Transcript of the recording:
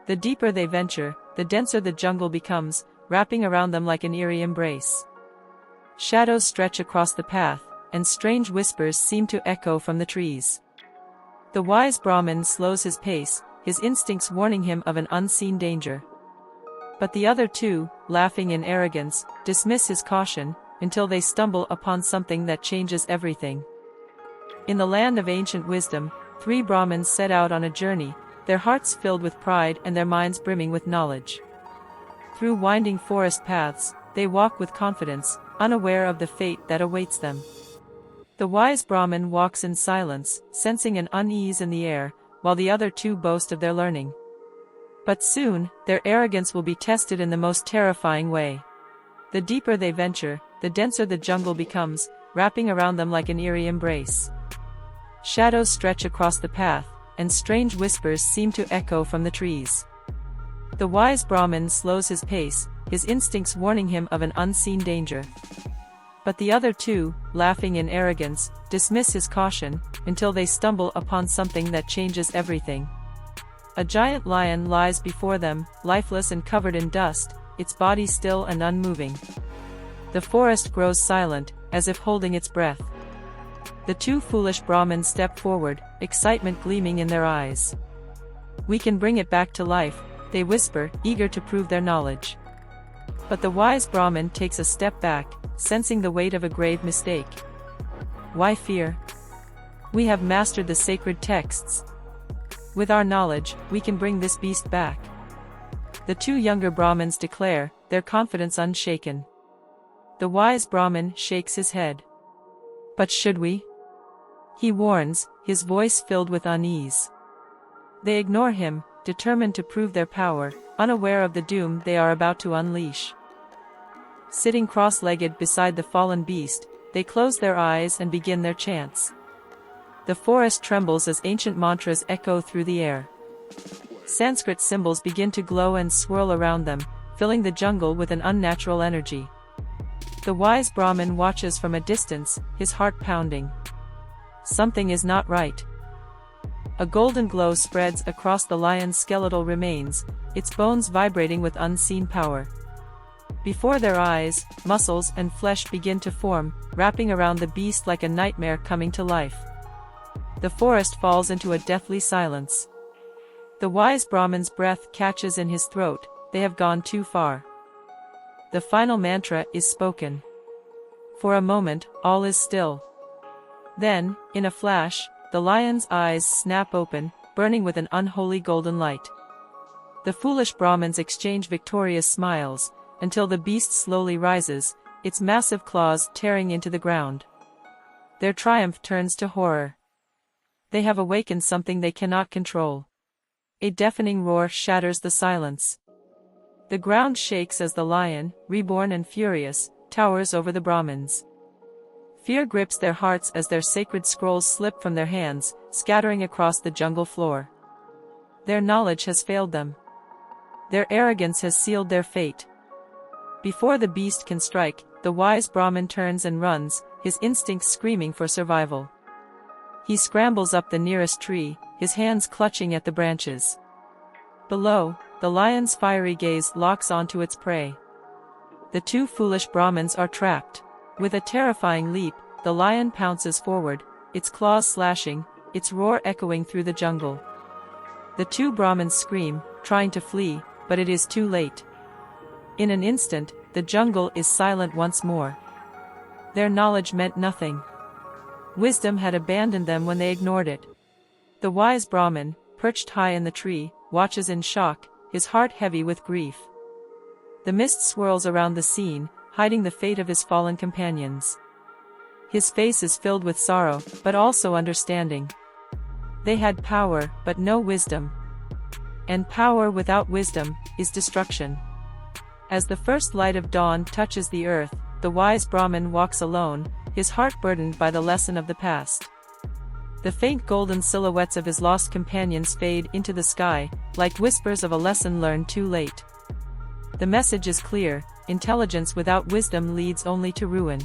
The deeper they venture, the denser the jungle becomes, wrapping around them like an eerie embrace. Shadows stretch across the path, and strange whispers seem to echo from the trees. The wise Brahmin slows his pace, his instincts warning him of an unseen danger. But the other two, laughing in arrogance, dismiss his caution, until they stumble upon something that changes everything. In the land of ancient wisdom, 3 Brahmins set out on a journey, their hearts filled with pride and their minds brimming with knowledge. Through winding forest paths, they walk with confidence, unaware of the fate that awaits them. The wise Brahmin walks in silence, sensing an unease in the air, while the other two boast of their learning. But soon, their arrogance will be tested in the most terrifying way. The deeper they venture, the denser the jungle becomes, wrapping around them like an eerie embrace. Shadows stretch across the path, and strange whispers seem to echo from the trees. The wise Brahmin slows his pace, his instincts warning him of an unseen danger. But the other two, laughing in arrogance, dismiss his caution, until they stumble upon something that changes everything. A giant lion lies before them, lifeless and covered in dust, its body still and unmoving. The forest grows silent, as if holding its breath. The 2 foolish Brahmins step forward, excitement gleaming in their eyes. "We can bring it back to life," they whisper, eager to prove their knowledge. But the wise Brahmin takes a step back, sensing the weight of a grave mistake. "Why fear? We have mastered the sacred texts. With our knowledge, we can bring this beast back." The 2 younger Brahmins declare, their confidence unshaken. The wise Brahmin shakes his head. "But should we?" he warns, his voice filled with unease. They ignore him, determined to prove their power, unaware of the doom they are about to unleash. Sitting cross-legged beside the fallen beast, they close their eyes and begin their chants. The forest trembles as ancient mantras echo through the air. Sanskrit symbols begin to glow and swirl around them, filling the jungle with an unnatural energy. The wise Brahmin watches from a distance, his heart pounding. Something is not right. A golden glow spreads across the lion's skeletal remains, its bones vibrating with unseen power. Before their eyes, muscles and flesh begin to form, wrapping around the beast like a nightmare coming to life. The forest falls into a deathly silence. The wise Brahmin's breath catches in his throat, they have gone too far. The final mantra is spoken. For a moment, all is still. Then, in a flash, the lion's eyes snap open, burning with an unholy golden light. The foolish Brahmins exchange victorious smiles, until the beast slowly rises, its massive claws tearing into the ground. Their triumph turns to horror. They have awakened something they cannot control. A deafening roar shatters the silence. The ground shakes as the lion, reborn and furious, towers over the Brahmins. Fear grips their hearts as their sacred scrolls slip from their hands, scattering across the jungle floor. Their knowledge has failed them. Their arrogance has sealed their fate. Before the beast can strike, the wise Brahmin turns and runs, his instincts screaming for survival. He scrambles up the nearest tree, his hands clutching at the branches. Below, the lion's fiery gaze locks onto its prey. The 2 foolish Brahmins are trapped. With a terrifying leap, the lion pounces forward, its claws slashing, its roar echoing through the jungle. The 2 Brahmins scream, trying to flee, but it is too late. In an instant, the jungle is silent once more. Their knowledge meant nothing. Wisdom had abandoned them when they ignored it. The wise Brahmin, perched high in the tree, watches in shock, his heart heavy with grief. The mist swirls around the scene, hiding the fate of his fallen companions. His face is filled with sorrow, but also understanding. They had power, but no wisdom. And power without wisdom is destruction. As the first light of dawn touches the earth, the wise Brahmin walks alone, his heart burdened by the lesson of the past. The faint golden silhouettes of his lost companions fade into the sky, like whispers of a lesson learned too late. The message is clear: intelligence without wisdom leads only to ruin.